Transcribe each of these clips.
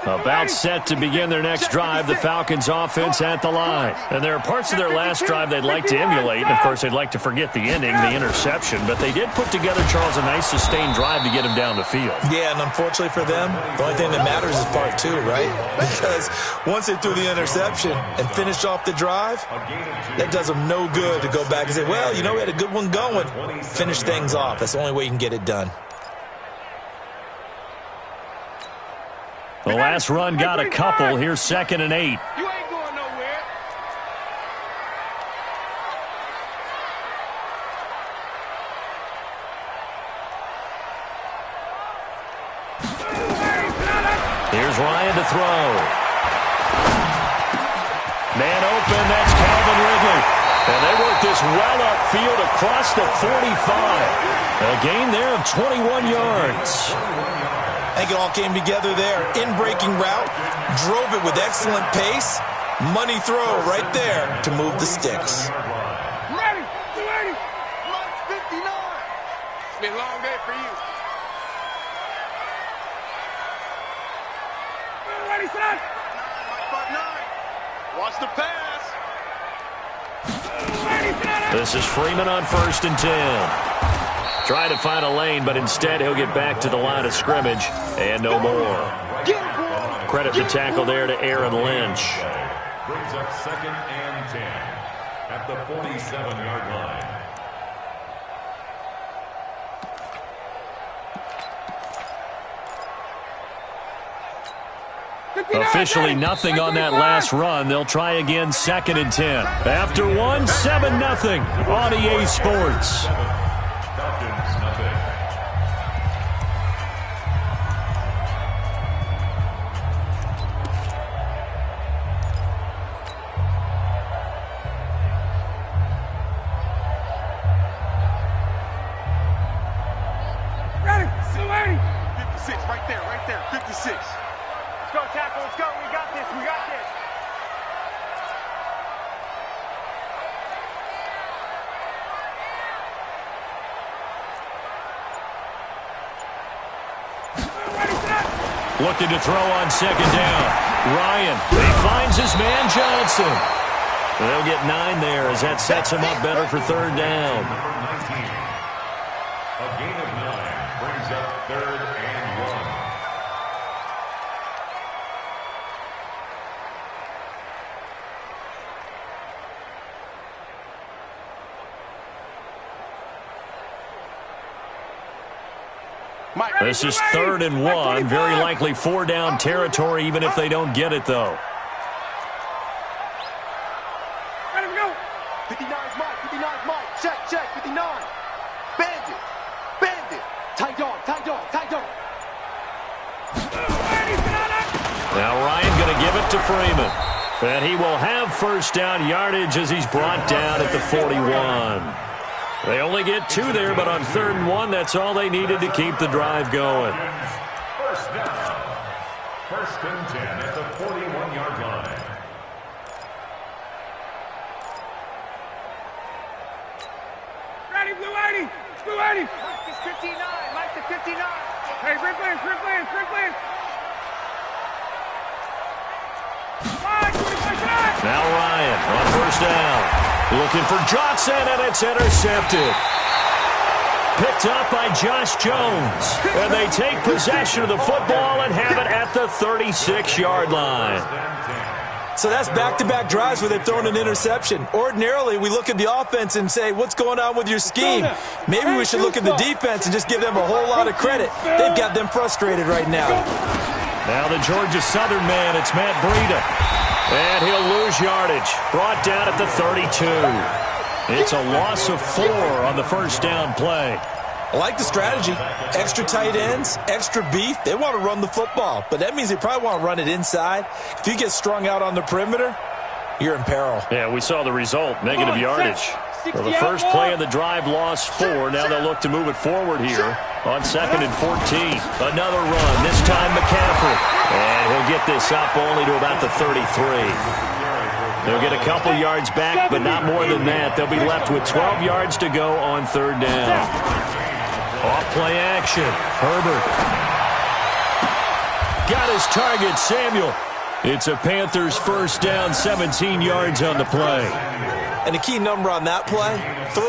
About set to begin their next drive, the Falcons offense at the line. And there are parts of their last drive they'd like to emulate. And, of course, they'd like to forget the ending, the interception. But they did put together, Charles, a nice sustained drive to get him down the field. Yeah, and unfortunately for them, the only thing that matters is part two, right? Because once they threw the interception and finished off the drive, that does them no good to go back and say, well, you know, we had a good one going. Finish things off. That's the only way you can get it done. The last run got a couple. Here's 2nd and 8. You ain't going nowhere. Here's Ryan to throw. Man open, that's Calvin Ridley. And they work this well upfield across the 45. A gain there of 21 yards. I think it all came together there. In-breaking route, drove it with excellent pace. Money throw right there to move the sticks. Ready, 280. Lunch 59. It's been a long day for you. Ready, son. Watch the pass. This is Freeman on 1st and 10. Trying to find a lane, but instead he'll get back to the line of scrimmage and no more. Credit the tackle there to Aaron Lynch. Brings up 2nd and 10 at the 47-yard line. Officially nothing on that last run. They'll try again 2nd and 10. After one, 7-0 on EA Sports. Looking to throw on 2nd down. Ryan, he finds his man Johnson. They'll get 9 there as that sets him up better for 3rd down. A gain of 9 brings up 3rd and 1. This is 3rd and 1. Very likely 4-down territory, even if they don't get it, though. Ready to go. 59's Mike. 59's Mike. Check. 59. Bandit. Tight dog. Now Ryan going to give it to Freeman. And he will have 1st down yardage as he's brought down at the 41. They only get 2 there, but on 3rd and 1, that's all they needed to keep the drive going. 1st down. 1st and 10 at the 41-yard line. Ready, Blue 80. Mike is 59. Mike to 59. Hey, sprint plans. Now Ryan on 1st down. Looking for Johnson, and it's intercepted. Picked up by Josh Jones. And they take possession of the football and have it at the 36-yard line. So that's back-to-back drives where they've thrown an interception. Ordinarily, we look at the offense and say, what's going on with your scheme? Maybe we should look at the defense and just give them a whole lot of credit. They've got them frustrated right now. Now the Georgia Southern man, it's Matt Breida. And he'll lose yardage. Brought down at the 32. It's a loss of 4 on the 1st down play. I like the strategy. Extra tight ends, extra beef. They want to run the football, but that means they probably want to run it inside. If you get strung out on the perimeter, you're in peril. Yeah, we saw the result, negative yardage. Well, the first play of the drive lost 4. Now they'll look to move it forward here on 2nd and 14. Another run, this time McCaffrey. And he'll get this up only to about the 33. They'll get a couple yards back, but not more than that. They'll be left with 12 yards to go on 3rd down. Off play action. Herbert. got his target, Samuel. It's a Panthers first down, 17 yards on the play. And the key number on that play, 3.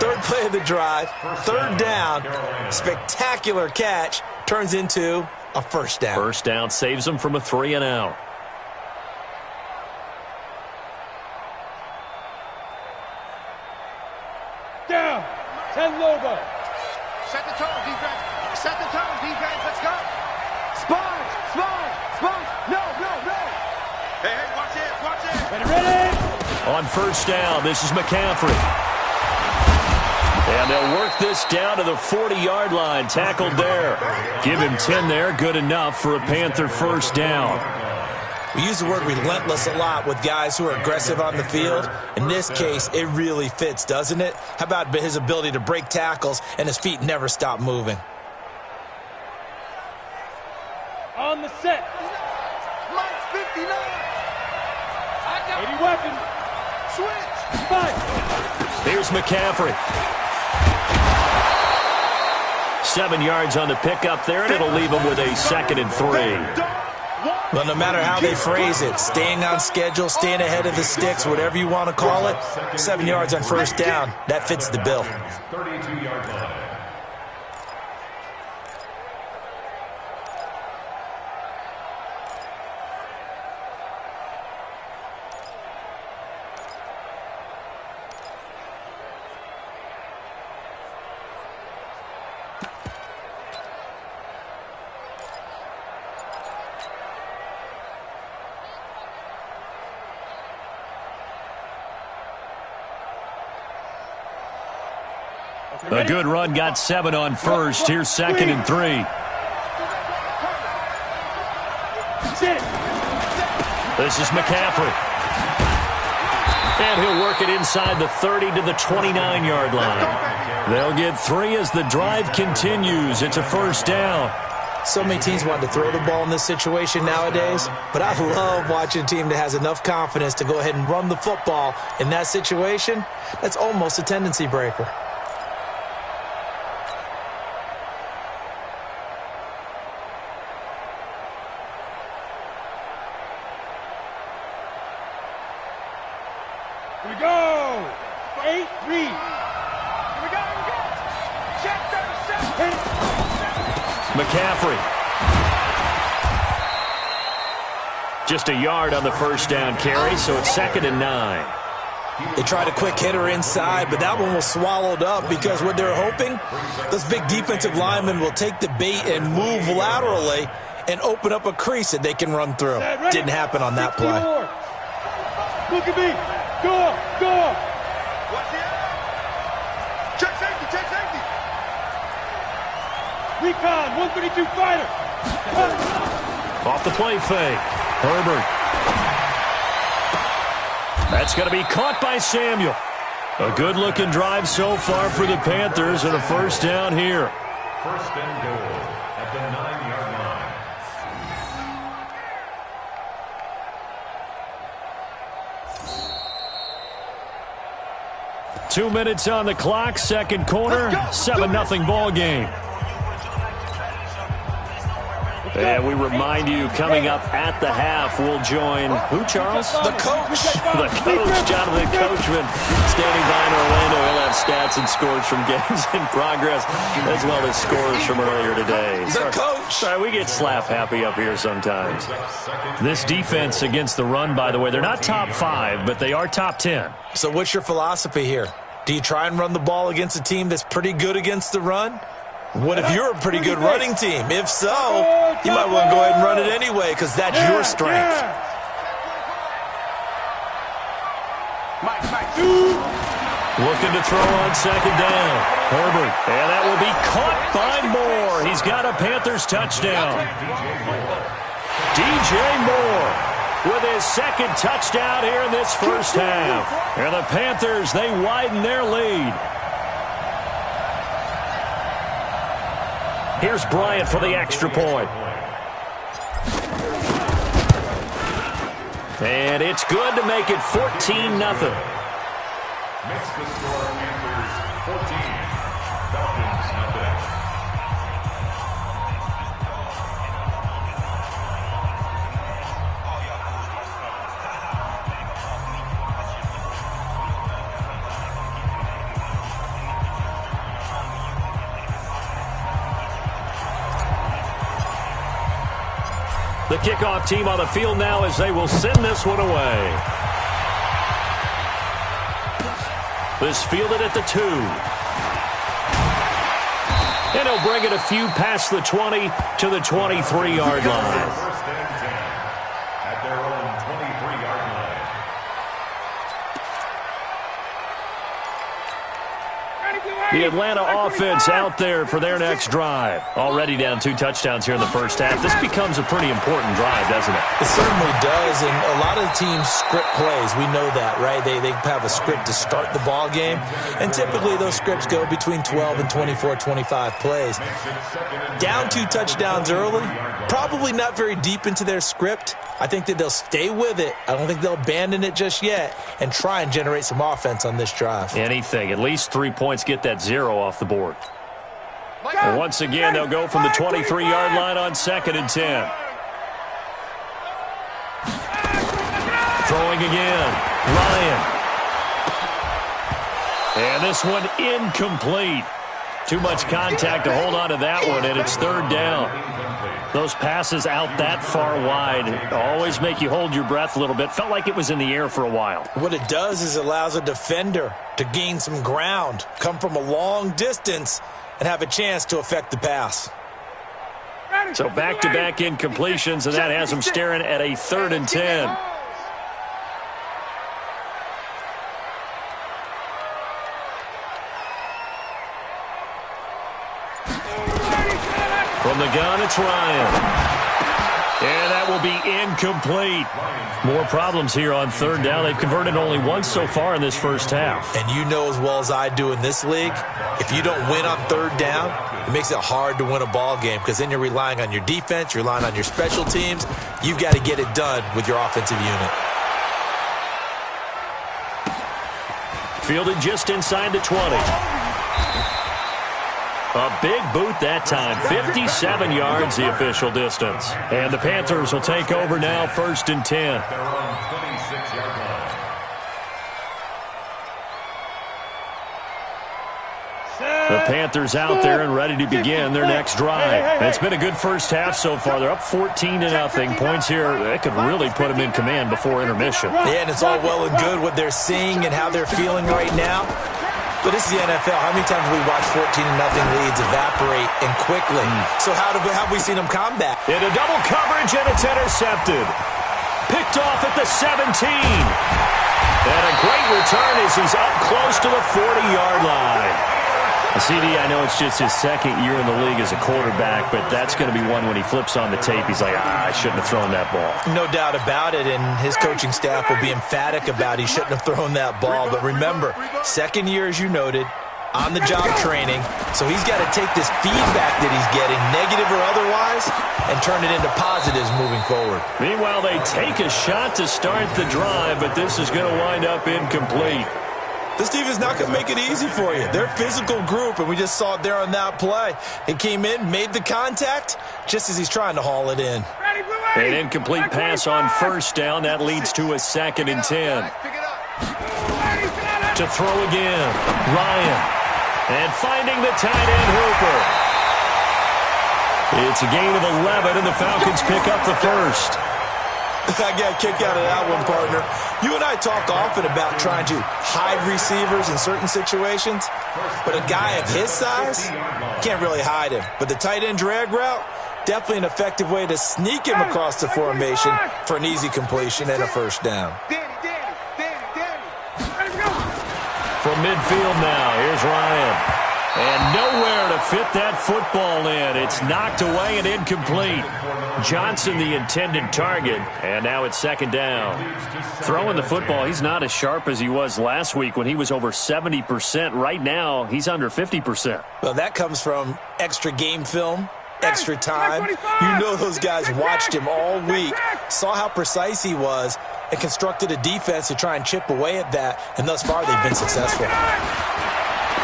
Third play of the drive, third down, spectacular catch, turns into a first down. First down saves them from a 3-and-out. Down, 10 Lobo. Set the tone, defense. Set the tone, defense. Let's go. Sponge. No. Hey, watch it. Ready. On first down, this is McCaffrey. And they'll work this down to the 40-yard line. Tackled there. Give him 10 there. Good enough for a Panther first down. We use the word relentless a lot with guys who are aggressive on the field. In this case, it really fits, doesn't it? How about his ability to break tackles and his feet never stop moving? On the set. Mike's 59. 80 weapon. Switch. Fight. Here's McCaffrey. 7 yards on the pickup there, and it'll leave him with a 2nd and 3. Well, no matter how they phrase it, staying on schedule, staying ahead of the sticks, whatever you want to call it, 7 yards on first down, that fits the bill. 32-yard line. A good run, got 7 on first. Here's 2nd and 3. This is McCaffrey. And he'll work it inside the 30 to the 29-yard line. They'll get 3 as the drive continues. It's a first down. So many teams want to throw the ball in this situation nowadays, but I love watching a team that has enough confidence to go ahead and run the football in that situation. That's almost a tendency breaker. Here we go. 8-3. Here we go. Check McCaffrey. Just a yard on the first down carry, so it's 2nd and 9. They tried a quick hitter inside, but that one was swallowed up because what they're hoping, those big defensive linemen will take the bait and move laterally and open up a crease that they can run through. Didn't happen on that play. Look at me. Go. Watch it. Check safety. Recon, 132 fighter. Off the play fake. Herbert. That's going to be caught by Samuel. A good-looking drive so far for the Panthers and a first down here. First and goal at the 9-yard line. 2 minutes on the clock, second quarter, 7-0 ball game. And we remind you, coming up at the half, we'll join who, Charles? The coach. The coach, Jonathan Coachman, standing by in Orlando. He'll have stats and scores from games in progress, as well as scores from earlier today. The coach. Sorry, we get slap happy up here sometimes. This defense against the run, by the way, they're not top 5, but they are top 10. So what's your philosophy here? Do you try and run the ball against a team that's pretty good against the run? What if you're a pretty good running team? If so, you might want to go ahead and run it anyway because that's your strength. Looking to throw on second down. Herbert. And that will be caught by Moore. He's got a Panthers touchdown. DJ Moore with his second touchdown here in this first half. And the Panthers, they widen their lead. Here's Bryant for the extra point. And it's good to make it 14-0. Makes the score Panthers 14, Falcons nothing. The kickoff team on the field now as they will send this one away. This fielded at the 2. And he'll bring it a few past the 20 to the 23-yard line. First and 10 at their own 23-yard line. The Atlanta offense out there for their next drive. Already down 2 touchdowns here in the first half. This becomes a pretty important drive, doesn't it? It certainly does, and a lot of the teams script plays. We know that, right? They have a script to start the ball game, and typically those scripts go between 12 and 24, 25 plays. Down 2 touchdowns early, probably not very deep into their script. I think that they'll stay with it. I don't think they'll abandon it just yet and try and generate some offense on this drive. Anything. At least 3 points, get that 0 off the board. And once again, they'll go from the 23-yard line on 2nd and 10. Throwing again. Ryan. And this one incomplete. Too much contact to hold on to that one, and it's 3rd down. Those passes out that far wide always make you hold your breath a little bit. Felt like it was in the air for a while. What it does is it allows a defender to gain some ground, come from a long distance, and have a chance to affect the pass. So back-to-back incompletions, and that has them staring at a 3rd and 10. From the gun, it's Ryan. And that will be incomplete. More problems here on 3rd down. They've converted only once so far in this first half. And you know as well as I do in this league, if you don't win on 3rd down, it makes it hard to win a ball game because then you're relying on your defense, you're relying on your special teams. You've got to get it done with your offensive unit. Fielded just inside the 20. A big boot that time. 57 yards the official distance. And the Panthers will take over now, 1st and 10. Their own 26-yard line. The Panthers out there and ready to begin their next drive. And it's been a good first half so far. They're up 14-0. Points here, that could really put them in command before intermission. Yeah, and it's all well and good what they're seeing and how they're feeling right now. But this is the NFL. How many times have we watched 14-0 leads evaporate and quickly? So how have we seen them combat? Into double coverage, and it's intercepted. Picked off at the 17. And a great return as he's up close to the 40-yard line. CD, I know it's just his 2nd year in the league as a quarterback, but that's going to be one when he flips on the tape. He's like, I shouldn't have thrown that ball. No doubt about it, and his coaching staff will be emphatic about he shouldn't have thrown that ball. But remember, 2nd year, as you noted, on-the-job training, so he's got to take this feedback that he's getting, negative or otherwise, and turn it into positives moving forward. Meanwhile, they take a shot to start the drive, but this is going to wind up incomplete. This defense is not going to make it easy for you. They're a physical group, and we just saw it there on that play. It came in, made the contact, just as he's trying to haul it in. An incomplete pass on 1st down. That leads to a 2nd and 10. To throw again, Ryan. And finding the tight end, Hooper. It's a gain of 11, and the Falcons pick up the 1st. I got a kick out of that one, partner. You and I talk often about trying to hide receivers in certain situations, but a guy of his size can't really hide him. But the tight end drag route, definitely an effective way to sneak him across the formation for an easy completion and a 1st down. From midfield now, here's Ryan. And nowhere to fit that football in. It's knocked away and incomplete. Johnson, the intended target, and now it's 2nd down. Throwing the football, he's not as sharp as he was last week when he was over 70%. Right now, he's under 50%. Well, that comes from extra game film, extra time. You know those guys watched him all week, saw how precise he was, and constructed a defense to try and chip away at that, and thus far they've been successful.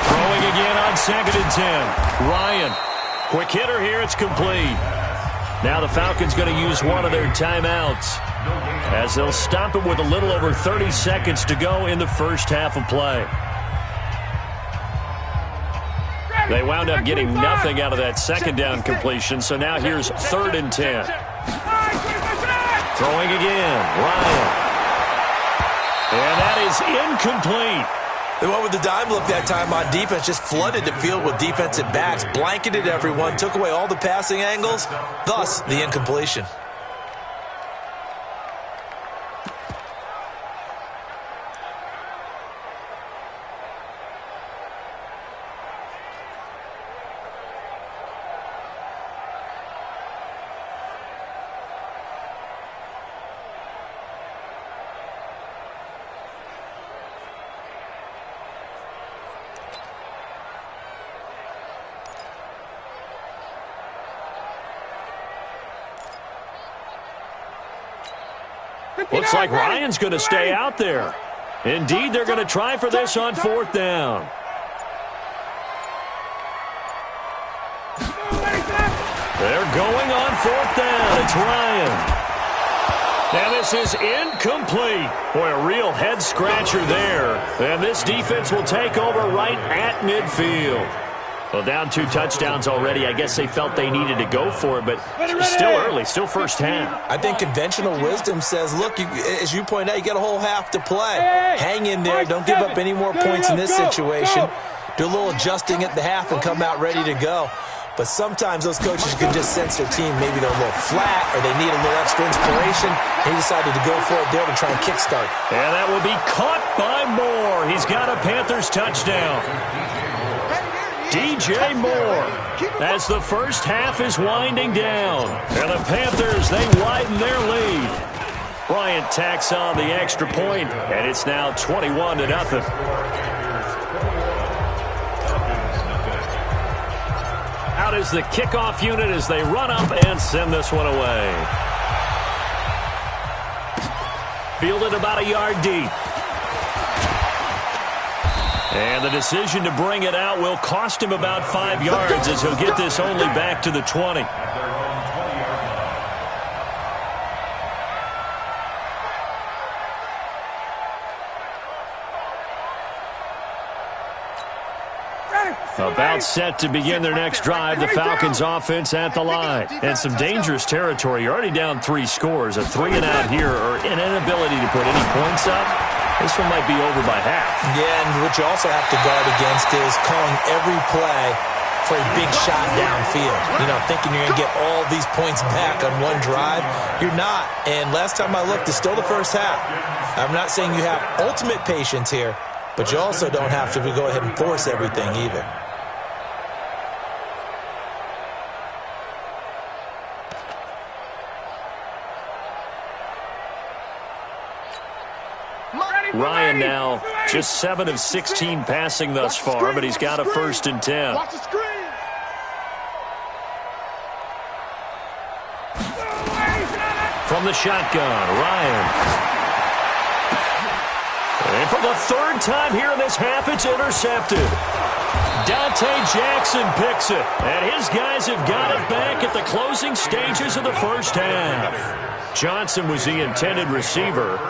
Throwing again on 2nd and 10. Ryan, quick hitter here, it's complete. Now the Falcons going to use one of their timeouts as they'll stop it with a little over 30 seconds to go in the first half of play. They wound up getting nothing out of that 2nd down completion, so now here's 3rd and 10. Throwing again, Ryan. And that is incomplete. They went with the dime look that time on defense, just flooded the field with defensive backs, blanketed everyone, took away all the passing angles, thus the incompletion. Looks like Ryan's going to stay out there. Indeed, they're going to try for this on 4th down. They're going on 4th down. It's Ryan. Now this is incomplete. Boy, a real head-scratcher there. And this defense will take over right at midfield. Well, down 2 touchdowns already. I guess they felt they needed to go for it, but it's still early, still first half. I think conventional wisdom says, look, as you point out, you got a whole half to play. Hang in there. Don't give up any more points in this situation. Do a little adjusting at the half and come out ready to go. But sometimes those coaches can just sense their team. Maybe they're a little flat or they need a little extra inspiration. He decided to go for it there to try and kickstart. And that will be caught by Moore. He's got a Panthers touchdown. DJ Moore, as the first half is winding down. And the Panthers, they widen their lead. Bryant tacks on the extra point, and it's now 21-0. Out is the kickoff unit as they run up and send this one away. Fielded about a yard deep. And the decision to bring it out will cost him about 5 yards as he'll get this only back to the 20. About set to begin their next drive, the Falcons offense at the line. And some dangerous territory. You're already down 3 scores. A 3-and-out here or an inability to put any points up. This one might be over by half. Yeah, and what you also have to guard against is calling every play for a big shot downfield. You know, thinking you're going to get all these points back on one drive. You're not. And last time I looked, it's still the first half. I'm not saying you have ultimate patience here, but you also don't have to go ahead and force everything either. Ryan now just 7 of 16 passing thus far, but he's got a 1st and 10. Watch the screen. From the shotgun, Ryan. And for the 3rd time here in this half, it's intercepted. Dante Jackson picks it, and his guys have got it back at the closing stages of the first half. Johnson was the intended receiver.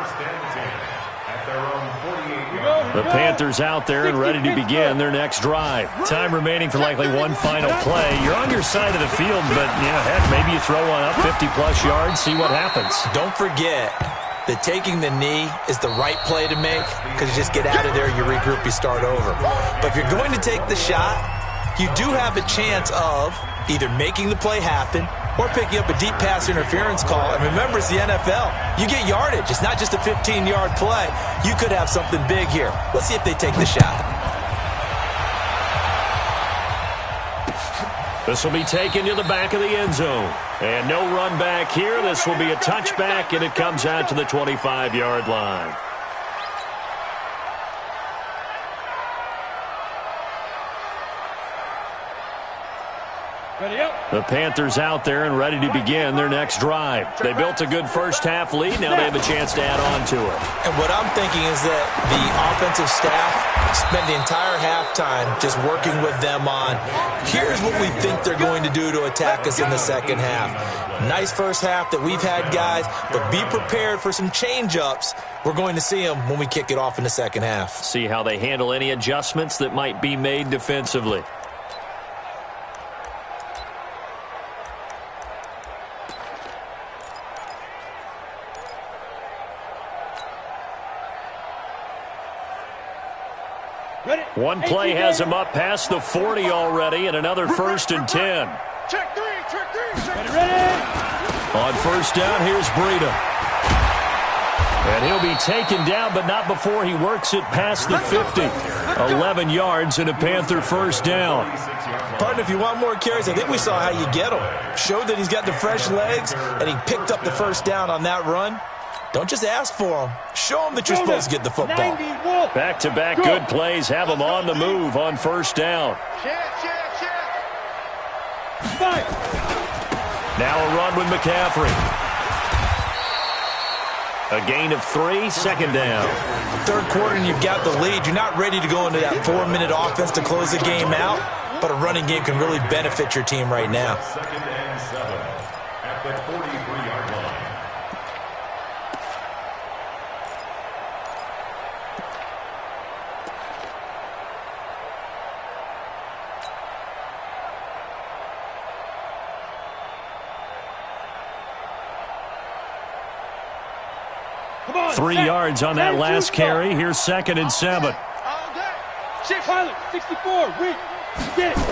The Panthers out there and ready to begin their next drive. Time remaining for likely one final play. You're on your side of the field, but, heck, maybe you throw one up 50-plus yards, see what happens. Don't forget that taking the knee is the right play to make because you just get out of there, you regroup, you start over. But if you're going to take the shot, you do have a chance of either making the play happen or picking up a deep pass interference call. And remember, it's the NFL. You get yardage. It's not just a 15-yard play. You could have something big here. Let's see if they take the shot. This will be taken to the back of the end zone. And no run back here. This will be a touchback, and it comes out to the 25-yard line. The Panthers out there and ready to begin their next drive. They built a good first half lead. Now they have a chance to add on to it. And what I'm thinking is that the offensive staff spent the entire halftime just working with them on, here's what we think they're going to do to attack us in the second half. Nice first half that we've had, guys, but be prepared for some change-ups. We're going to see them when we kick it off in the second half. See how they handle any adjustments that might be made defensively. One play has him up past the 40 already, and another 1st and 10. Check three. Ready? On 1st down, here's Breida. And he'll be taken down, but not before he works it past the 50. 11 yards and a Panther 1st down. Partner, if you want more carries, I think we saw how you get him. Showed that he's got the fresh legs, and he picked up the 1st down on that run. Don't just ask for him. Show him that you're supposed to get the football. Back-to-back good plays have him on the move on 1st down. Check. Now a run with McCaffrey. A gain of 3, 2nd down. 3rd quarter and you've got the lead. You're not ready to go into that 4-minute offense to close the game out, but a running game can really benefit your team right now. 2nd and 7 at the 43-yard line. Come on, 3 yards on that last carry. Here's 2nd and 7. All day. Pilot, 64, Reed, get it.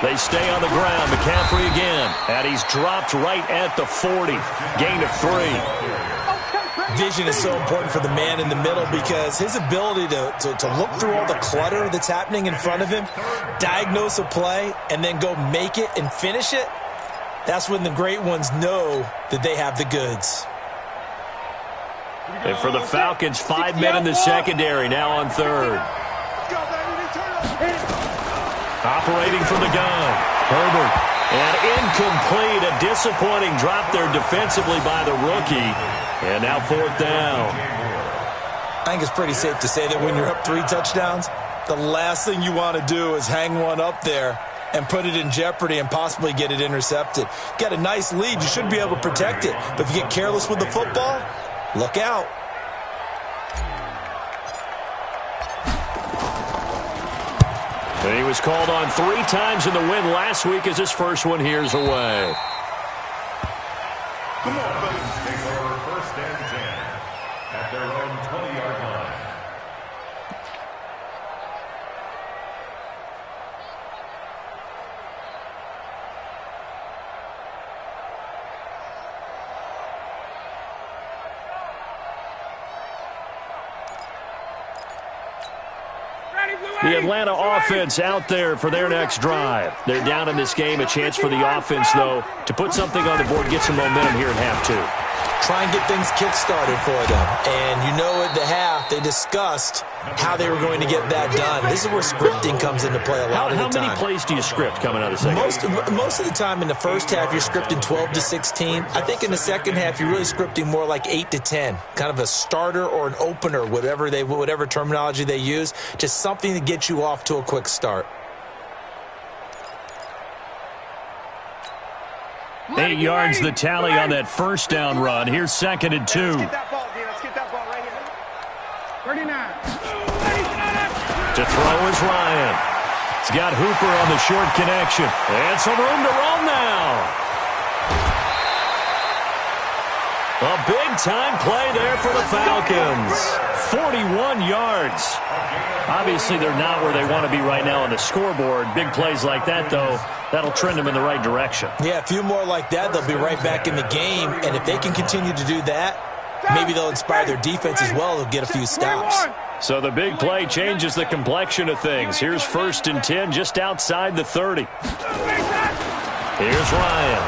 They stay on the ground. McCaffrey again. And he's dropped right at the 40. Gain of 3. Vision is so important for the man in the middle because his ability to look through all the clutter that's happening in front of him, diagnose a play, and then go make it and finish it, that's when the great ones know that they have the goods. And for the Falcons, 5 men in the secondary, now on 3rd. Operating from the gun. Herbert. And incomplete. A disappointing drop there defensively by the rookie. And now 4th down. I think it's pretty safe to say that when you're up 3 touchdowns, the last thing you want to do is hang one up there and put it in jeopardy and possibly get it intercepted. Got a nice lead. You should be able to protect it. But if you get careless with the football, look out. And he was called on 3 times in the win last week as his first one here's away. Come on, Falcons take over 1st and 10 at their own 20-yard line. The Atlanta offense out there for their next drive. They're down in this game. A chance for the offense, though, to put something on the board, get some momentum here at half 2. Try and get things kick-started for them. And you know at the half, they discussed how they were going to get that done. This is where scripting comes into play a lot of the time. How many plays do you script coming out of the second? Most of the time in the first half, you're scripting 12 to 16. I think in the second half, you're really scripting more like 8 to 10. Kind of a starter or an opener, whatever terminology they use. Just something to get you off to a quick start. 8 yards the tally on that 1st down run. Here's 2nd and 2. Let's get that ball, D. Let's get that ball right here. 39. To throw is Ryan. He's got Hooper on the short connection. And some room to roam now. A big-time play there for the Falcons. 41 yards. Obviously, they're not where they want to be right now on the scoreboard. Big plays like that, though, that'll trend them in the right direction. Yeah, a few more like that, they'll be right back in the game. And if they can continue to do that, maybe they'll inspire their defense as well. They'll get a few stops. So the big play changes the complexion of things. Here's 1st and 10 just outside the 30. Here's Ryan.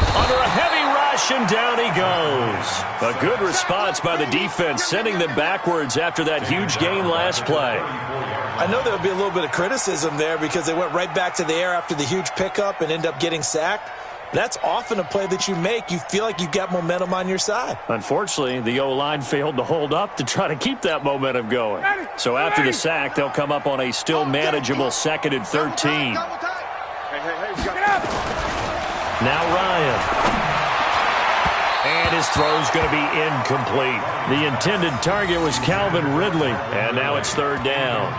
Under a heavy rush, and down he goes. A good response by the defense, sending them backwards after that huge gain last play. I know there'll be a little bit of criticism there because they went right back to the air after the huge pickup and end up getting sacked. That's often a play that you make. You feel like you've got momentum on your side. Unfortunately, the O-line failed to hold up to try to keep that momentum going. So after the sack, they'll come up on a still manageable 2nd and 13. Now Ryan. And his throw's going to be incomplete. The intended target was Calvin Ridley, and now it's 3rd down.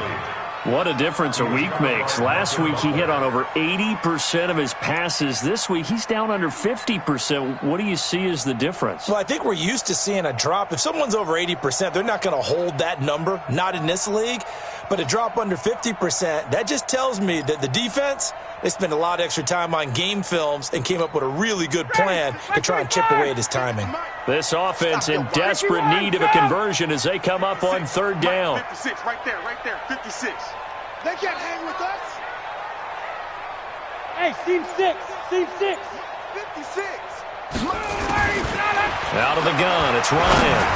What a difference a week makes. Last week he hit on over 80% of his passes. This week he's down under 50%. What do you see as the difference? Well, I think we're used to seeing a drop. If someone's over 80%, they're not going to hold that number, not in this league. But a drop under 50%, that just tells me that the defense, they spent a lot of extra time on game films and came up with a really good plan to try and chip away at his timing. This offense in desperate need of a conversion as they come up on third down. 56, right there, 56. They can't hang with us. Hey, seam 6. 56. Out of the gun, it's Ryan.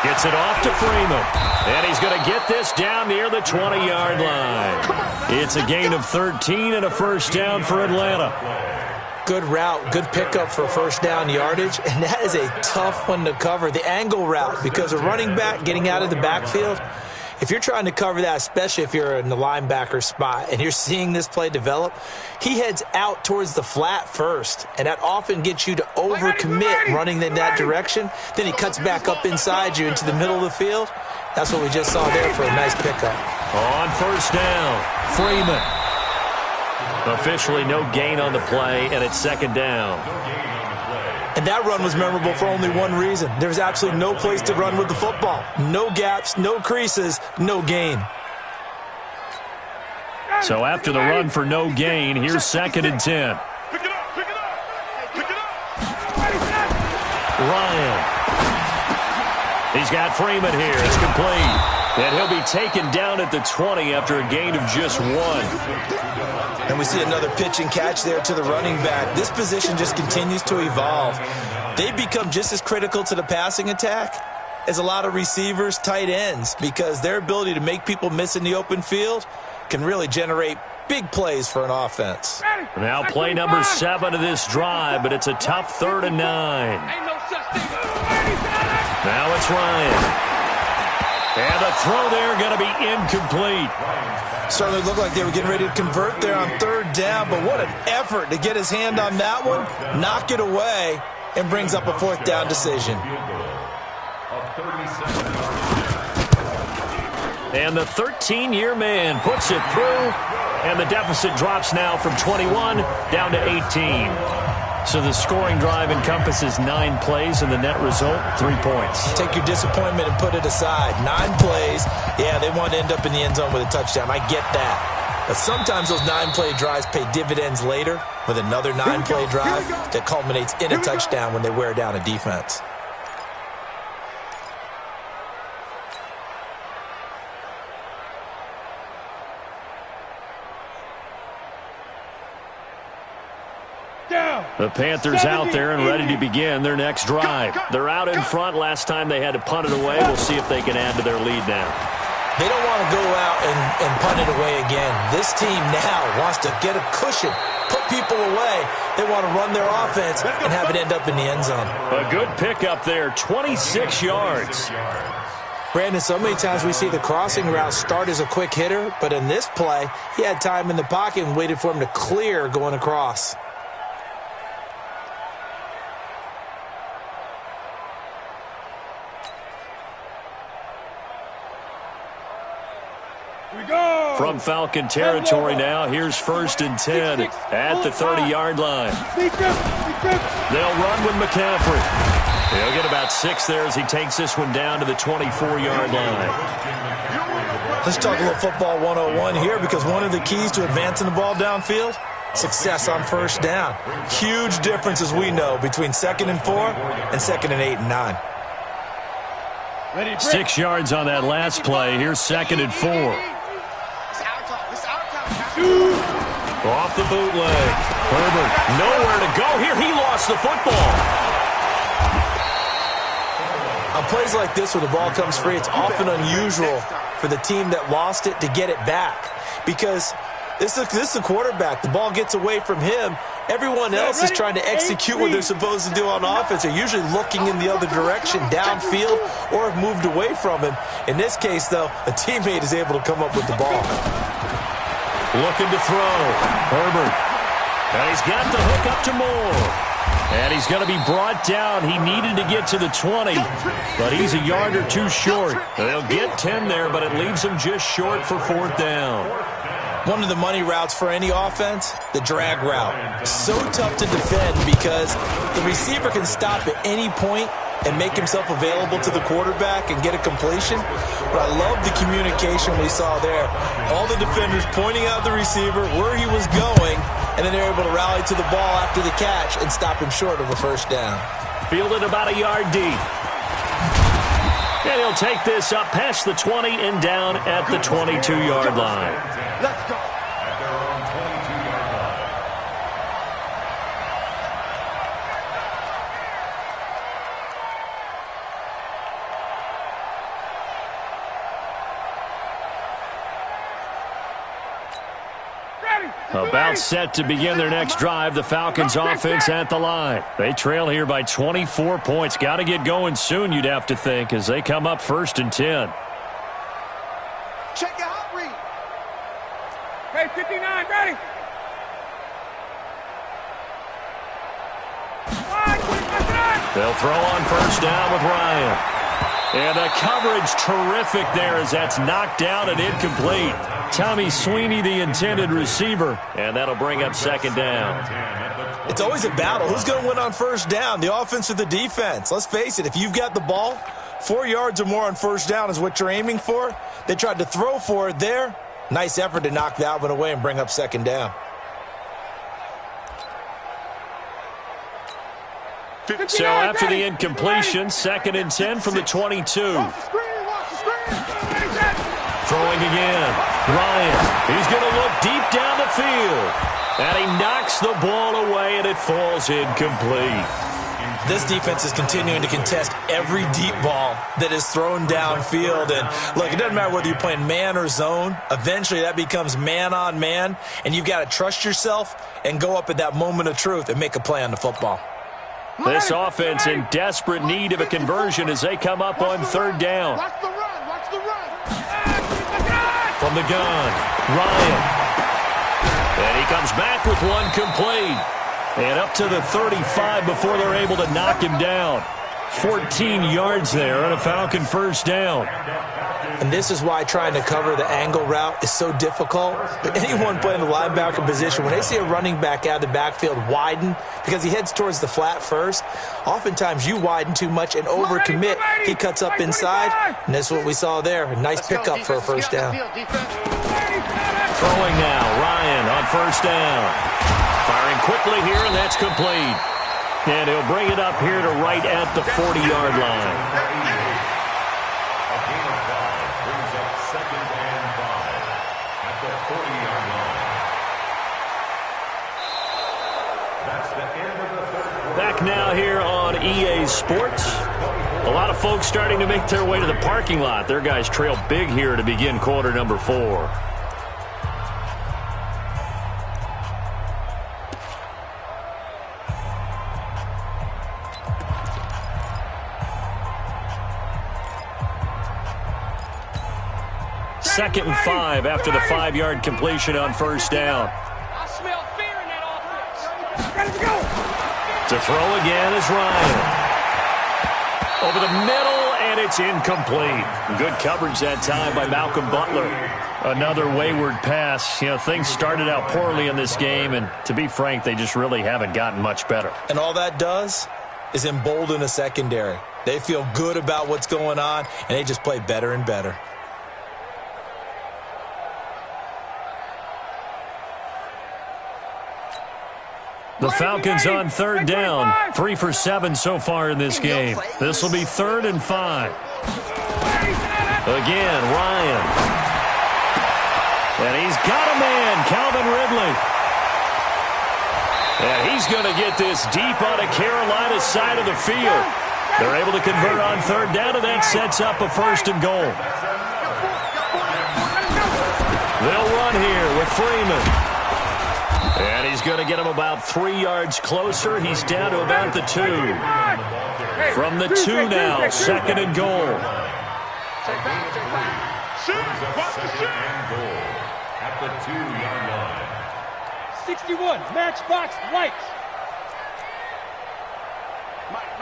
Gets it off to Freeman. And he's going to get this down near the 20-yard line. It's a gain of 13 and a first down for Atlanta. Good route, good pickup for first down yardage, and that is a tough one to cover. The angle route, because a running back getting out of the backfield, if you're trying to cover that, especially if you're in the linebacker spot and you're seeing this play develop, he heads out towards the flat first, and that often gets you to overcommit running in that direction. Then he cuts back up inside you into the middle of the field. That's what we just saw there for a nice pickup. On first down, Freeman. Officially no gain on the play, and it's second down. And that run was memorable for only one reason. There's absolutely no place to run with the football. No gaps, no creases, no gain. So after the run for no gain, here's second and 10. Pick it up. Ryan. He's got Freeman here. It's complete. And he'll be taken down at the 20 after a gain of just 1. And we see another pitch and catch there to the running back. This position just continues to evolve. They become just as critical to the passing attack as a lot of receivers, tight ends, because their ability to make people miss in the open field can really generate big plays for an offense. Now play number 7 of this drive, but it's a tough 3rd and 9. Now it's Ryan. And the throw there going to be incomplete. Certainly looked like they were getting ready to convert there on 3rd down, but what an effort to get his hand on that one, knock it away, and brings up a 4th down decision. And the 13-year man puts it through, and the deficit drops now from 21 down to 18. So the scoring drive encompasses 9 plays, and the net result, 3 points. Take your disappointment and put it aside. 9 plays, yeah, they want to end up in the end zone with a touchdown. I get that. But sometimes those 9-play drives pay dividends later with another 9-play drive that culminates in a touchdown when they wear down a defense. The Panthers out there and ready to begin their next drive. They're out in front. Last time they had to punt it away. We'll see if they can add to their lead now. They don't want to go out and punt it away again. This team now wants to get a cushion, put people away. They want to run their offense and have it end up in the end zone. A good pickup there, 26 yards. Brandon, so many times we see the crossing route start as a quick hitter, but in this play, he had time in the pocket and waited for him to clear going across. From Falcon territory now, here's 1st and 10 at the 30-yard line. They'll run with McCaffrey. He'll get about 6 there as he takes this one down to the 24-yard line. Let's talk a little football 101 here, because one of the keys to advancing the ball downfield, success on first down. Huge difference, as we know, between 2nd and 4 and 2nd and 8 and 9. 6 yards on that last play. Here's 2nd and 4. Off the bootleg. Herbert, nowhere to go here. He lost the football. On plays like this where the ball comes free, it's often unusual for the team that lost it to get it back, because this is the quarterback. The ball gets away from him. Everyone else is trying to execute what they're supposed to do on offense. They're usually looking in the other direction, downfield, or have moved away from him. In this case, though, a teammate is able to come up with the ball. Looking to throw. Herbert. And he's got the hook up to Moore. And he's going to be brought down. He needed to get to the 20, but he's a yard or two short. They'll get 10 there, but it leaves him just short for 4th down. One of the money routes for any offense, the drag route. So tough to defend because the receiver can stop at any point and make himself available to the quarterback and get a completion. But I love the communication we saw there. All the defenders pointing out the receiver, where he was going, and then they're able to rally to the ball after the catch and stop him short of a 1st down. Fielded about a yard deep. And he'll take this up past the 20 and down at the 22-yard line. Let's go. At their own 22-yard line. About set to begin their next drive, the Falcons offense at the line. They trail here by 24 points. Got to get going soon, you'd have to think, as they come up 1st and 10. Check your hot read. Hey, 59, ready. They'll throw on 1st down with Ryan. And the coverage terrific there as that's knocked down and incomplete. Tommy Sweeney, the intended receiver, and that'll bring up 2nd down. It's always a battle. Who's going to win on 1st down, the offense or the defense? Let's face it, if you've got the ball, 4 yards or more on 1st down is what you're aiming for. They tried to throw for it there. Nice effort to knock that one away and bring up 2nd down. So after the incompletion, 2nd and 10 from the 22. Throwing again. Ryan, he's going to look deep down the field. And he knocks the ball away, and it falls incomplete. This defense is continuing to contest every deep ball that is thrown downfield. And, look, it doesn't matter whether you're playing man or zone. Eventually, that becomes man-on-man, and you've got to trust yourself and go up at that moment of truth and make a play on the football. This offense in desperate need of a conversion as they come up on 3rd down. Watch the run. Watch the run. From the gun, Ryan. And he comes back with one complete. And up to the 35 before they're able to knock him down. 14 yards there on a Falcon 1st down. And this is why trying to cover the angle route is so difficult. But anyone playing the linebacker position, when they see a running back out of the backfield widen, because he heads towards the flat first, oftentimes you widen too much and overcommit. He cuts up inside, and that's what we saw there. A nice pickup for a 1st down. Throwing now, Ryan on 1st down. Firing quickly here, and that's complete. And he'll bring it up here to right at the 40-yard line. A gain of 5 brings up 2nd and 5 at the 40-yard line. That's the end of the 3rd quarter. Back now here on EA Sports. A lot of folks starting to make their way to the parking lot. Their guys trail big here to begin quarter number 4. Second and 5 after the 5-yard completion on 1st down. I smell fear in that offense. Ready to go. To throw again is Ryan. Over the middle, and it's incomplete. Good coverage that time by Malcolm Butler. Another wayward pass. You know, things started out poorly in this game, and to be frank, they just really haven't gotten much better. And all that does is embolden a secondary. They feel good about what's going on, and they just play better and better. The Falcons on 3rd down. 3 for 7 so far in this game. This will be 3rd and 5. Again, Ryan. And he's got a man, Calvin Ridley. And he's going to get this deep on the Carolina side of the field. They're able to convert on 3rd down, and that sets up a 1st and goal. They'll run here with Freeman. And he's going to get him about 3 yards closer. He's down to about the 2. From the 2 now, 2nd and goal. Shoot! Watch the shoot! At the 2-yard line. 61, matchbox lights.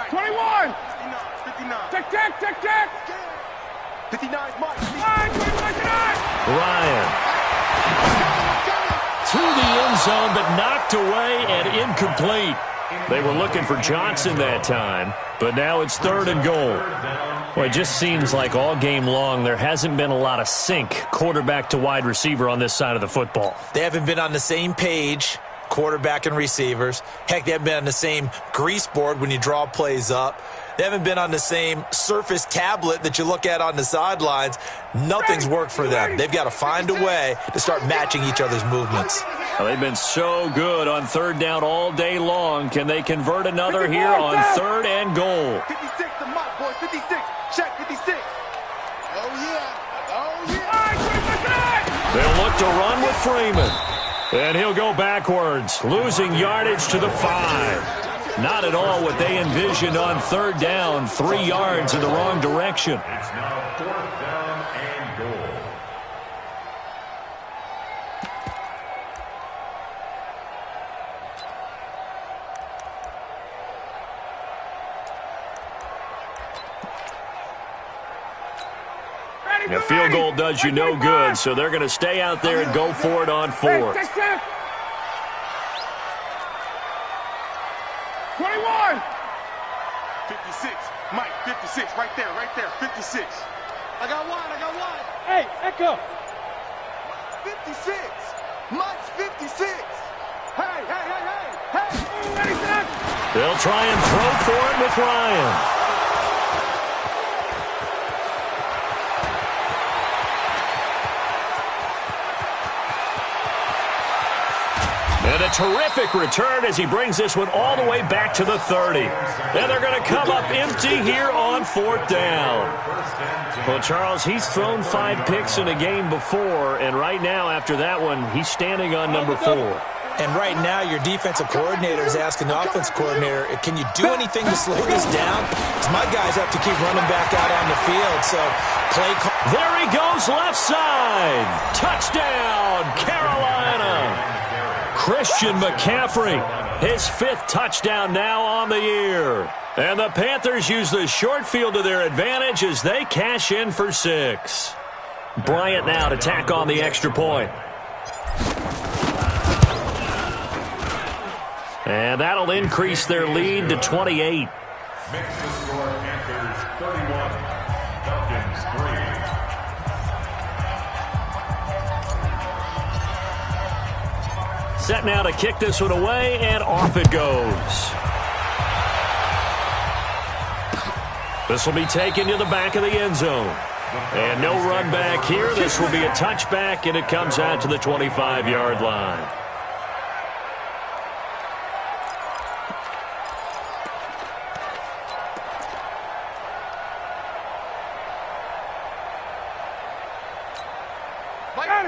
21. 59. Check. 59, Mike. Ryan. To the end zone, but knocked away and incomplete. They were looking for Johnson that time, but now it's 3rd and goal. Well, it just seems like all game long there hasn't been a lot of sync quarterback to wide receiver on this side of the football. They haven't been on the same page, quarterback and receivers. Heck, they haven't been on the same grease board when you draw plays up. They haven't been on the same Surface tablet that you look at on the sidelines. Nothing's worked for them. They've got to find a way to start matching each other's movements. Well, they've been so good on 3rd down all day long. Can they convert another here on 3rd and goal? 56 to Mike, boys. 56. Check 56. Oh, yeah. They'll look to run with Freeman. And he'll go backwards, losing yardage to the 5. Not at all what they envisioned on 3rd down. 3 yards in the wrong direction. It's now 4th down and goal. A field goal does you no good, so they're going to stay out there and go for it on 4th. 21. 56. Mike, 56. Right there. 56. I got one. Hey, Echo. 56. Mike's 56. Hey. They'll try and throw for it with Ryan. And a terrific return as he brings this one all the way back to the 30. And they're going to come up empty here on 4th down. Well, Charles, he's thrown 5 picks in a game before, and right now after that one, he's standing on number 4. And right now, your defensive coordinator is asking the offensive coordinator, can you do anything to slow this down? Because my guys have to keep running back out on the field. So play call. There he goes left side. Touchdown, Carolina. Christian McCaffrey, his 5th touchdown now on the year. And the Panthers use the short field to their advantage as they cash in for 6. Bryant now to tack on the extra point. And that'll increase their lead to 28. Makes the score Panthers 31, Falcons 3. Set now to kick this one away, and off it goes. This will be taken to the back of the end zone. And no run back here. This will be a touchback, and it comes out to the 25-yard line.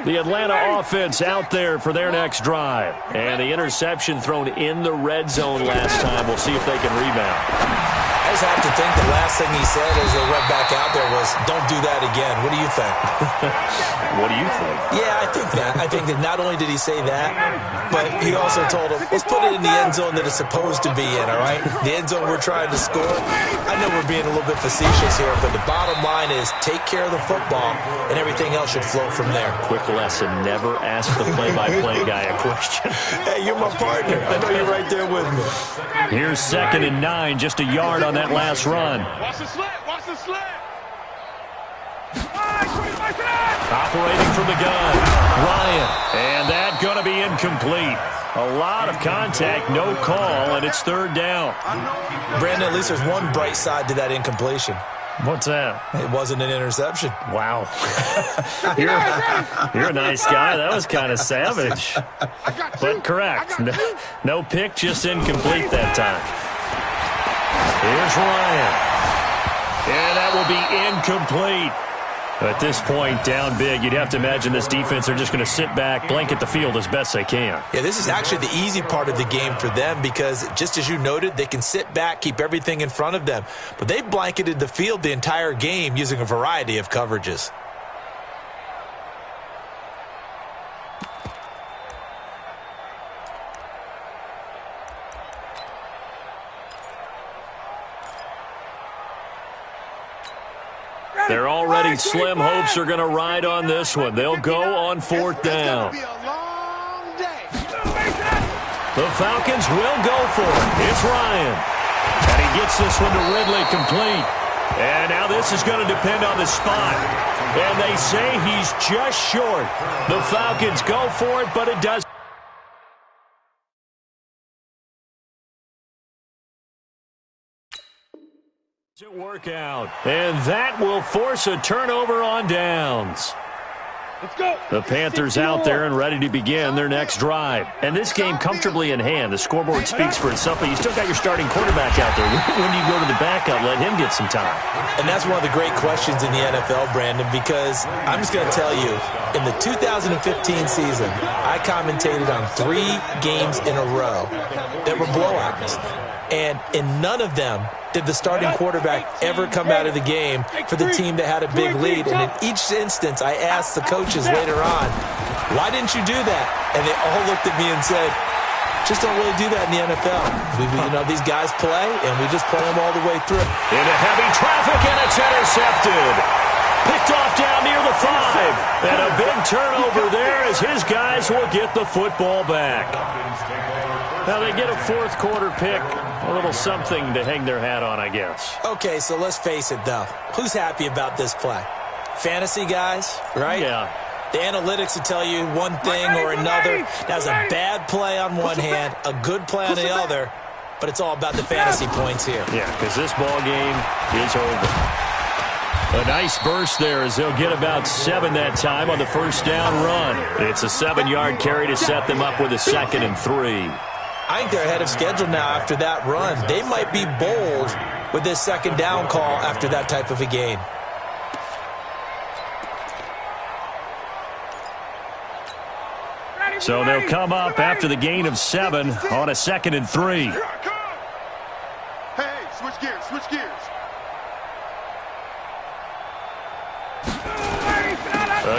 The Atlanta offense out there for their next drive. And the interception thrown in the red zone last time. We'll see if they can rebound. I just have to think the last thing he said as they went back out there was, don't do that again. What do you think? What do you think? Yeah, I think that. I think that not only did he say that, but he also told him, let's put it in the end zone that it's supposed to be in, all right? The end zone we're trying to score. I know we're being a little bit facetious here, but the bottom line is take care of the football, and everything else should flow from there. Quick lesson, never ask the play-by-play guy a question. Hey, you're my partner. I know you're right there with me. Here's 2nd and 9, just a yard on that last run. Watch the slant. Operating from the gun, Ryan. And that's going to be incomplete. A lot of contact, no call, and it's 3rd down. Brandon, at least there's one bright side to that incompletion. What's that? It wasn't an interception. Wow. You're a nice guy. That was kind of savage. But correct. No pick, just incomplete that time. Here's Ryan. And that will be incomplete. At this point, down big, you'd have to imagine this defense are just going to sit back, blanket the field as best they can. Yeah, this is actually the easy part of the game for them because, just as you noted, they can sit back, keep everything in front of them. But they've blanketed the field the entire game using a variety of coverages. Their already slim hopes are going to ride on this one. They'll go on fourth down. The Falcons will go for it. It's Ryan. And he gets this one to Ridley complete. And now this is going to depend on the spot. And they say he's just short. The Falcons go for it, but it does. Work out. And that will force a turnover on downs. Let's go. The Panthers out there and ready to begin their next drive. And this game comfortably in hand. The scoreboard speaks for itself, but you still got your starting quarterback out there. When you go to the backup, let him get some time. And that's one of the great questions in the NFL, Brandon, because I'm just going to tell you, in the 2015 season, I commentated on 3 games in a row that were blowouts. And in none of them did the starting quarterback ever come out of the game for the team that had a big lead. And in each instance, I asked the coaches later on, why didn't you do that? And they all looked at me and said, just don't really do that in the NFL. These guys play, and we just play them all the way through. Into heavy traffic, and it's intercepted. Picked off down near the 5. And a big turnover there as his guys will get the football back. Now they get a fourth quarter pick. A little something to hang their hat on, I guess. Okay, so let's face it, though. Who's happy about this play? Fantasy guys, right? Yeah. The analytics will tell you one thing or another. That's a bad play on one hand, a good play on the other, but it's all about the fantasy points here. Yeah, because this ball game is over. A nice burst there as they'll get about 7 that time on the first down run. It's a 7-yard carry to set them up with a 2nd and 3. I think they're ahead of schedule now after that run. They might be bold with this 2nd down call after that type of a gain. So they'll come up after the gain of 7 on a 2nd and 3. Hey, switch gears, switch gears.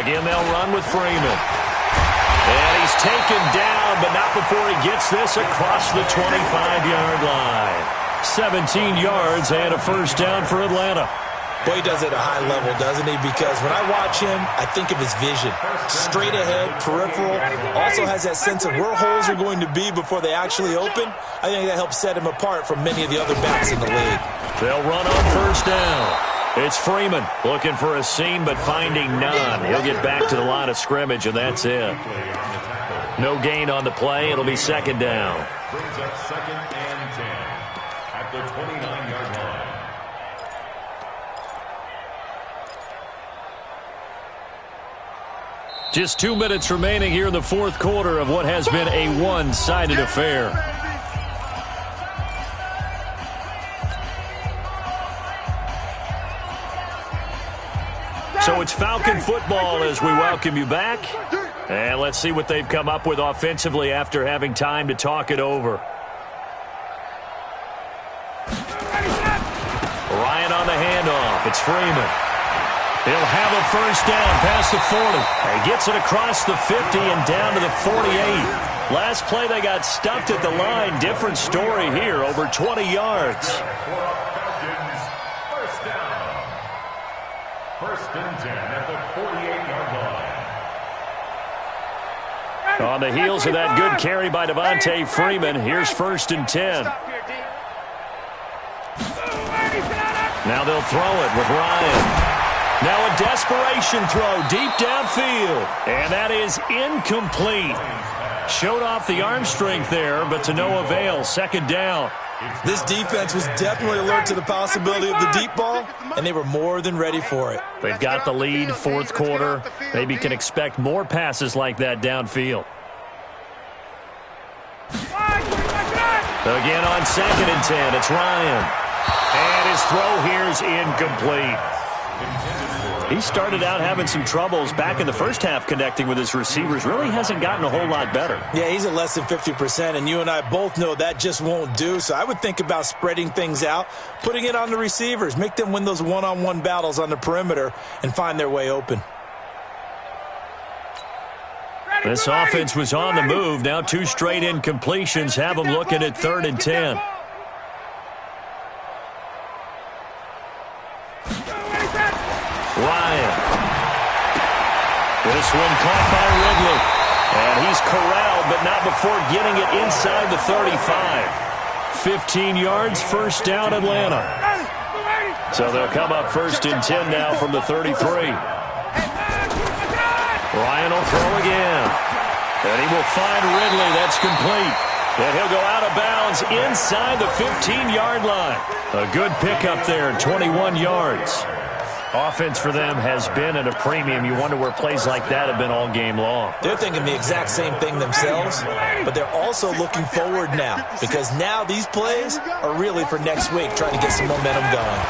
Again, they'll run with Freeman. And he's taken down, but not before he gets this across the 25-yard line. 17 yards and a first down for Atlanta. Boy, he does it at a high level, doesn't he? Because when I watch him, I think of his vision. Straight ahead, peripheral. Also has that sense of where holes are going to be before they actually open. I think that helps set him apart from many of the other backs in the league. They'll run on first down. It's Freeman looking for a seam but finding none. He'll get back to the line of scrimmage, and that's it. No gain on the play. It'll be 2nd down. Brings up 2nd and 10 at the 29-yard line. Just 2 minutes remaining here in the fourth quarter of what has been a one-sided affair. So it's Falcon football as we welcome you back. And let's see what they've come up with offensively after having time to talk it over. Ryan on the handoff. It's Freeman. He'll have a first down past the 40. He gets it across the 50 and down to the 48. Last play they got stuffed at the line. Different story here, over 20 yards. First and 10 at the 48-yard line. On the heels of that good carry by Devontae Freeman, here's 1st and 10. Now they'll throw it with Ryan. Now a desperation throw deep downfield. And that is incomplete. Showed off the arm strength there, but to no avail. 2nd down. This defense was definitely alert to the possibility of the deep ball, and they were more than ready for it. They've got the lead, fourth quarter. Maybe can expect more passes like that downfield. Again on 2nd and 10, it's Ryan. And his throw here is incomplete. He started out having some troubles back in the first half connecting with his receivers. Really hasn't gotten a whole lot better. Yeah, he's at less than 50%, and you and I both know that just won't do. So I would think about spreading things out, putting it on the receivers, make them win those one-on-one battles on the perimeter and find their way open. This offense was on the move. Now 2 straight incompletions have them looking at 3rd and 10. Ryan. This one caught by Ridley. And he's corralled, but not before getting it inside the 35. 15 yards, first down, Atlanta. So they'll come up first and 10 now from the 33. Ryan will throw again. And he will find Ridley. That's complete. And he'll go out of bounds inside the 15-yard line. A good pickup there, 21 yards. Offense for them has been at a premium. You wonder where plays like that have been all game long. They're thinking the exact same thing themselves, but they're also looking forward now because now these plays are really for next week, trying to get some momentum going.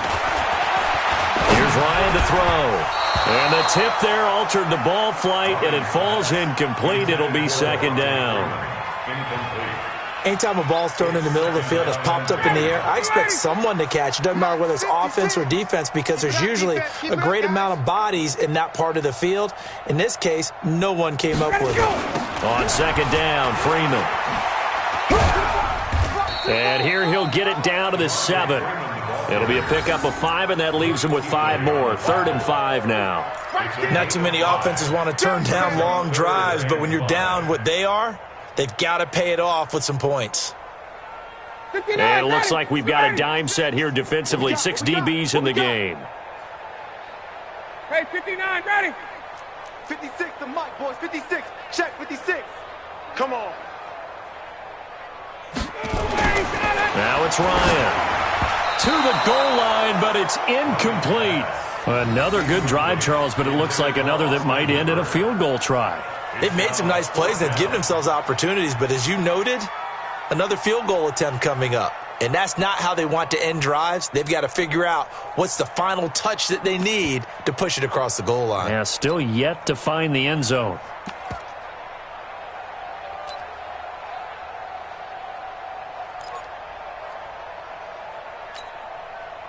Here's Ryan to throw. And the tip there altered the ball flight, and it falls incomplete. It'll be second down. Anytime a ball's thrown in the middle of the field, it's popped up in the air, I expect someone to catch. It doesn't matter whether it's offense or defense because there's usually a great amount of bodies in that part of the field. In this case, no one came up with it. On second down, Freeman. And here he'll get it down to the 7. It'll be a pickup of 5, and that leaves him with 5 more. 3rd and 5 now. Not too many offenses want to turn down long drives, but when you're down what they are, they've got to pay it off with some points. And it looks like we've got a dime set here defensively. 6 DBs in the game. Hey, 59, ready. 56, the mic, boys. 56. Check, 56. Come on. Now it's Ryan. To the goal line, but it's incomplete. Another good drive, Charles, but it looks like another that might end in a field goal try. They've made some nice plays. They've given themselves opportunities, but as you noted, another field goal attempt coming up. And that's not how they want to end drives. They've got to figure out what's the final touch that they need to push it across the goal line. Yeah, still yet to find the end zone.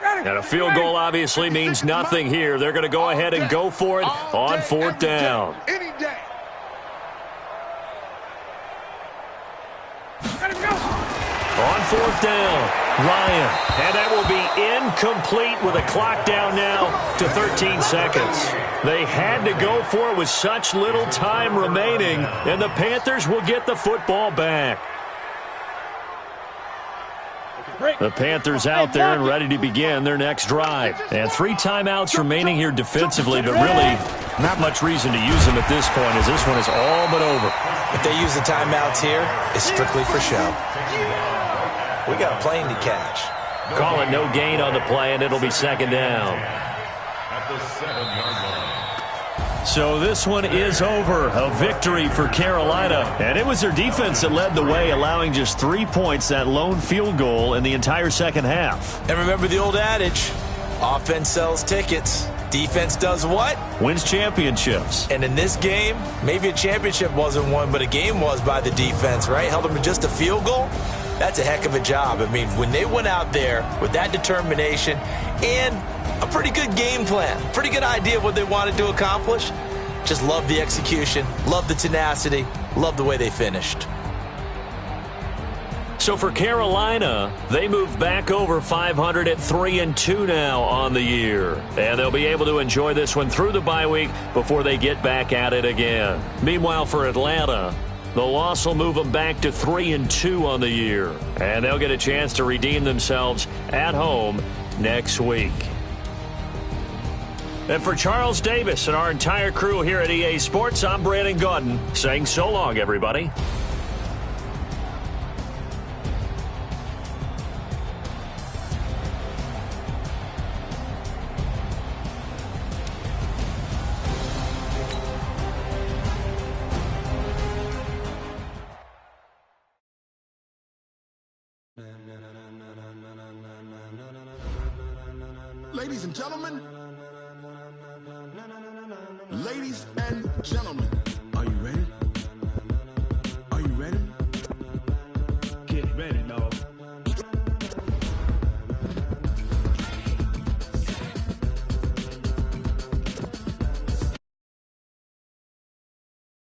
And a field goal obviously means nothing here. They're going to go ahead and go for it on 4th down. Any day. On 4th down, Ryan. And that will be incomplete with a clock down now to 13 seconds. They had to go for it with such little time remaining, and the Panthers will get the football back. The Panthers out there and ready to begin their next drive. And 3 timeouts remaining here defensively, but really not much reason to use them at this point as this one is all but over. If they use the timeouts here, it's strictly for show. We got a plane to catch. Call it no gain on the play, and it'll be second down. At the 7-yard line. So this one is over. A victory for Carolina. And it was their defense that led the way, allowing just 3 points, that lone field goal in the entire second half. And remember the old adage, offense sells tickets. Defense does what? Wins championships. And in this game, maybe a championship wasn't won, but a game was by the defense, right? Held them to just a field goal. That's a heck of a job. I mean, when they went out there with that determination and a pretty good game plan, pretty good idea of what they wanted to accomplish, just love the execution, love the tenacity, love the way they finished. So for Carolina, they move back over 500 at 3-2 now on the year. And they'll be able to enjoy this one through the bye week before they get back at it again. Meanwhile, for Atlanta, the loss will move them back to 3-2 on the year. And they'll get a chance to redeem themselves at home next week. And for Charles Davis and our entire crew here at EA Sports, I'm Brandon Gaudin saying so long, everybody. Ladies and gentlemen,